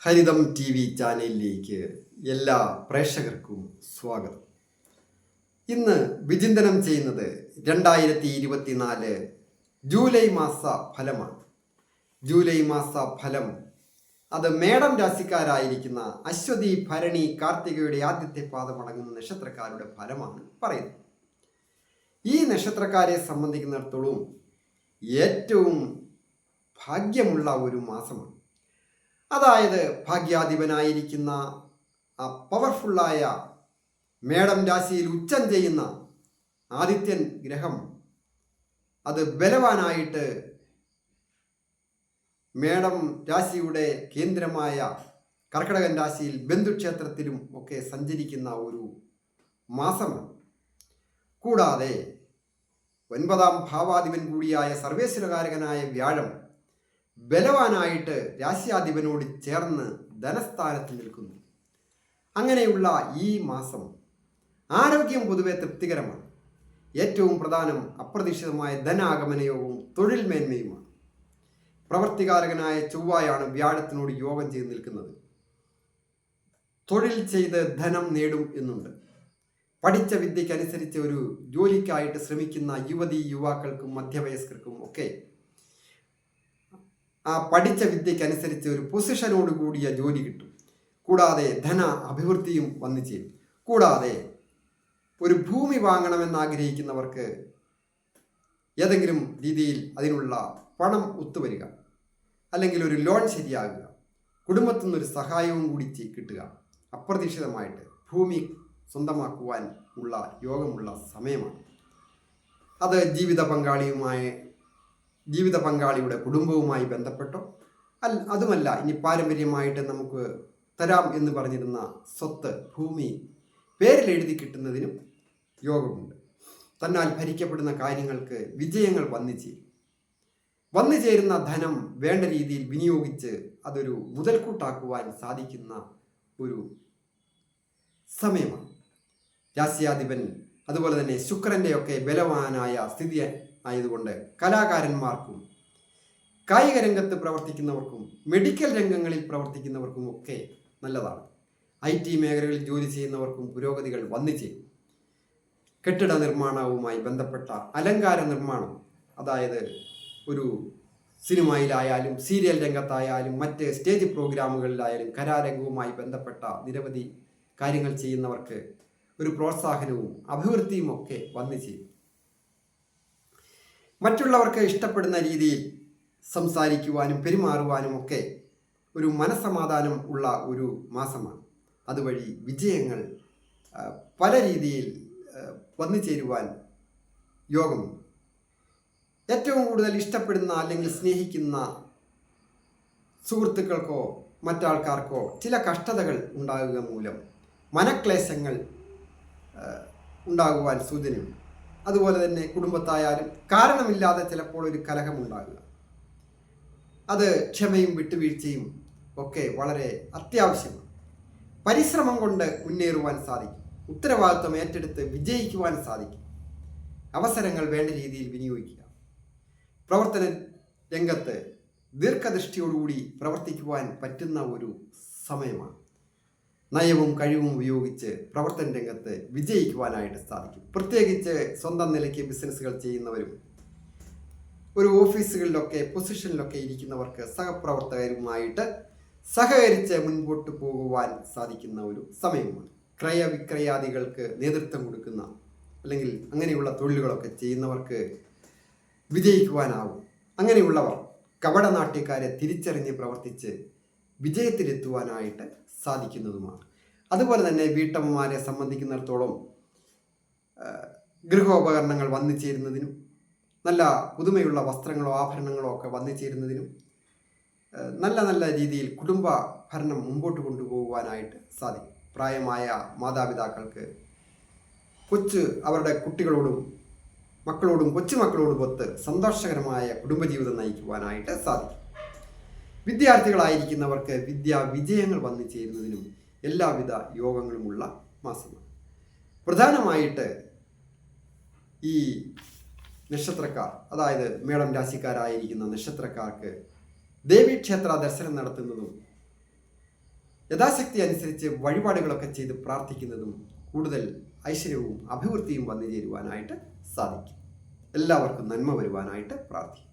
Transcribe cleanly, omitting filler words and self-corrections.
ഹരിതം T V ചാനലിലേക്ക് എല്ലാ പ്രേക്ഷകർക്കും സ്വാഗതം. ഇന്ന് വിചിന്തനം ചെയ്യുന്നത് 2024 ജൂലൈ മാസ ഫലമാണ്. ജൂലൈ മാസ ഫലം അത് മേടം രാശിക്കാരായിരിക്കുന്ന അശ്വതി, ഭരണി, കാർത്തികയുടെ ആദ്യത്തെ പാദമടങ്ങുന്ന നക്ഷത്രക്കാരുടെ ഫലമാണ് പറയുന്നത്. ഈ നക്ഷത്രക്കാരെ സംബന്ധിക്കുന്നിടത്തോളം ഏറ്റവും ഭാഗ്യമുള്ള ഒരു മാസമാണ്. അതായത് ഭാഗ്യാധിപനായിരിക്കുന്ന ആ പവർഫുള്ളായ മേടം രാശിയിൽ ഉച്ചം ചെയ്യുന്ന ആദിത്യൻ ഗ്രഹം അത് ബലവാനായിട്ട് മേടം രാശിയുടെ കേന്ദ്രമായ കർക്കിടകൻ രാശിയിൽ ബന്ധുക്ഷേത്രത്തിലും ഒക്കെ സഞ്ചരിക്കുന്ന ഒരു മാസമാണ്. കൂടാതെ 9ാം ഭാവാധിപൻ കൂടിയായ സർവേശ്വരകാരകനായ വ്യാഴം ബലവാനായിട്ട് രാശ്യാധിപനോട് ചേർന്ന് ധനസ്ഥാനത്ത് നിൽക്കുന്നു. അങ്ങനെയുള്ള ഈ മാസം ആരോഗ്യം പൊതുവെ തൃപ്തികരമാണ്. ഏറ്റവും പ്രധാനം അപ്രതീക്ഷിതമായ ധനാഗമനയോഗവും തൊഴിൽ മേന്മയുമാണ്. പ്രവർത്തികാരകനായ ചൊവ്വയാണ് വ്യാഴത്തിനോട് യോഗം ചെയ്ത് നിൽക്കുന്നത്. തൊഴിൽ ചെയ്ത് ധനം നേടും എന്നുണ്ട്. പഠിച്ച വിദ്യയ്ക്കനുസരിച്ച് ഒരു ജോലിക്കായിട്ട് ശ്രമിക്കുന്ന യുവതി യുവാക്കൾക്കും മധ്യവയസ്കർക്കും ഒക്കെ ആ പഠിച്ച വിദ്യയ്ക്കനുസരിച്ച് ഒരു പൊസിഷനോട് കൂടിയ ജോലി കിട്ടും. കൂടാതെ ധന അഭിവൃദ്ധിയും വന്നു ചേരും. കൂടാതെ ഒരു ഭൂമി വാങ്ങണമെന്ന് ആഗ്രഹിക്കുന്നവർക്ക് ഏതെങ്കിലും രീതിയിൽ അതിനുള്ള പണം ഒത്തുവരിക, അല്ലെങ്കിൽ ഒരു ലോൺ ശരിയാകുക, കുടുംബത്തിൽ നിന്നൊരു സഹായവും കൂടി കിട്ടുക, അപ്രതീക്ഷിതമായിട്ട് ഭൂമി സ്വന്തമാക്കുവാൻ ഉള്ള യോഗമുള്ള സമയമാണ്. അത് ജീവിത പങ്കാളിയുടെ കുടുംബവുമായി ബന്ധപ്പെട്ടോ അതുമല്ല ഇനി പാരമ്പര്യമായിട്ട് നമുക്ക് തരാം എന്ന് പറഞ്ഞിരുന്ന സ്വത്ത്, ഭൂമി പേരിൽ എഴുതി കിട്ടുന്നതിനും യോഗമുണ്ട്. തന്നാൽ ഭരിക്കപ്പെടുന്ന കാര്യങ്ങൾക്ക് വിജയങ്ങൾ വന്നു ചേരുന്ന ധനം വേണ്ട രീതിയിൽ വിനിയോഗിച്ച് അതൊരു മുതൽക്കൂട്ടാക്കുവാൻ സാധിക്കുന്ന ഒരു സമയമാണ്. രാശ്യാധിപൻ അതുപോലെ തന്നെ ശുക്രൻ്റെയൊക്കെ ബലവാനായ സ്ഥിതി ആയതുകൊണ്ട് കലാകാരന്മാർക്കും കായിക രംഗത്ത് പ്രവർത്തിക്കുന്നവർക്കും മെഡിക്കൽ രംഗങ്ങളിൽ പ്രവർത്തിക്കുന്നവർക്കും ഒക്കെ നല്ലതാണ്. IT മേഖലകളിൽ ജോലി ചെയ്യുന്നവർക്കും പുരോഗതികൾ വന്നു ചേരും. കെട്ടിട നിർമ്മാണവുമായി ബന്ധപ്പെട്ട അലങ്കാര നിർമ്മാണം, അതായത് ഒരു സിനിമയിലായാലും സീരിയൽ രംഗത്തായാലും മറ്റ് സ്റ്റേജ് പ്രോഗ്രാമുകളിലായാലും കലാരംഗവുമായി ബന്ധപ്പെട്ട നിരവധി കാര്യങ്ങൾ ചെയ്യുന്നവർക്ക് ഒരു പ്രോത്സാഹനവും അഭിവൃദ്ധിയും ഒക്കെ വന്നു ചേരും. മറ്റുള്ളവർക്ക് ഇഷ്ടപ്പെടുന്ന രീതിയിൽ സംസാരിക്കുവാനും പെരുമാറുവാനും ഒക്കെ ഒരു മനസ്സമാധാനം ഉള്ള ഒരു മാസമാണ്. അതുവഴി വിജയങ്ങൾ പല രീതിയിൽ വന്നു ചേരുവാൻ യോഗമുണ്ട്. ഏറ്റവും കൂടുതൽ ഇഷ്ടപ്പെടുന്ന അല്ലെങ്കിൽ സ്നേഹിക്കുന്ന സുഹൃത്തുക്കൾക്കോ മറ്റാൾക്കാർക്കോ ചില കഷ്ടതകൾ ഉണ്ടാകുക മൂലം മനക്ലേശങ്ങൾ ഉണ്ടാകുവാൻ സൂചനയുണ്ട്. അതുപോലെ തന്നെ കുടുംബത്തായാലും കാരണമില്ലാതെ ചിലപ്പോൾ ഒരു കലഹമുണ്ടാകുക, അത് ക്ഷമയും വിട്ടുവീഴ്ചയും ഒക്കെ വളരെ അത്യാവശ്യമാണ്. പരിശ്രമം കൊണ്ട് മുന്നേറുവാൻ സാധിക്കും. ഉത്തരവാദിത്വം ഏറ്റെടുത്ത് വിജയിക്കുവാൻ സാധിക്കും. അവസരങ്ങൾ വേണ്ട രീതിയിൽ വിനിയോഗിക്കുക. പ്രവർത്തന രംഗത്ത് ദീർഘദൃഷ്ടിയോടുകൂടി പ്രവർത്തിക്കുവാൻ പറ്റുന്ന ഒരു സമയമാണ്. നയവും കഴിവും ഉപയോഗിച്ച് പ്രവർത്തന രംഗത്ത് വിജയിക്കുവാനായിട്ട് സാധിക്കും. പ്രത്യേകിച്ച് സ്വന്തം നിലയ്ക്ക് ബിസിനസ്സുകൾ ചെയ്യുന്നവരും ഒരു ഓഫീസുകളിലൊക്കെ പൊസിഷനിലൊക്കെ ഇരിക്കുന്നവർക്ക് സഹപ്രവർത്തകരുമായിട്ട് സഹകരിച്ച് മുൻപോട്ട് പോകുവാൻ സാധിക്കുന്ന ഒരു സമയമാണ്. ക്രയവിക്രയാദികൾക്ക് നേതൃത്വം കൊടുക്കുന്ന അല്ലെങ്കിൽ അങ്ങനെയുള്ള തൊഴിലുകളൊക്കെ ചെയ്യുന്നവർക്ക് വിജയിക്കുവാനാവും. അങ്ങനെയുള്ളവർ കപടനാട്യക്കാരെ തിരിച്ചറിഞ്ഞ് പ്രവർത്തിച്ച് വിജയത്തിലെത്തുവാനായിട്ട് സാധിക്കുന്നതുമാണ്. അതുപോലെ തന്നെ വീട്ടമ്മമാരെ സംബന്ധിക്കുന്നിടത്തോളം ഗൃഹോപകരണങ്ങൾ വന്നു ചേരുന്നതിനും നല്ല പുതുമയുള്ള വസ്ത്രങ്ങളോ ആഭരണങ്ങളോ ഒക്കെ വന്നു ചേരുന്നതിനും നല്ല രീതിയിൽ കുടുംബ ഭരണം മുമ്പോട്ട് കൊണ്ടുപോകുവാനായിട്ട് സാധിക്കും. പ്രായമായ മാതാപിതാക്കൾക്ക് അവരുടെ കുട്ടികളോടും മക്കളോടും കൊച്ചുമക്കളോടും ഒത്ത് സന്തോഷകരമായ കുടുംബജീവിതം നയിക്കുവാനായിട്ട് സാധിക്കും. വിദ്യാർത്ഥികളായിരിക്കുന്നവർക്ക് വിജയങ്ങൾ വന്നു ചേരുന്നതിനും എല്ലാവിധ യോഗങ്ങളുമുള്ള മാസമാണ്. പ്രധാനമായിട്ട് ഈ നക്ഷത്രക്കാർ, അതായത് മേടം രാശിക്കാരായിരിക്കുന്ന നക്ഷത്രക്കാർക്ക് ദേവീക്ഷേത്ര ദർശനം നടത്തുന്നതും യഥാശക്തി അനുസരിച്ച് വഴിപാടുകളൊക്കെ ചെയ്ത് പ്രാർത്ഥിക്കുന്നതും കൂടുതൽ ഐശ്വര്യവും അഭിവൃദ്ധിയും വന്നു ചേരുവാനായിട്ട് സാധിക്കും. എല്ലാവർക്കും നന്മ വരുവാനായിട്ട് പ്രാർത്ഥിക്കും.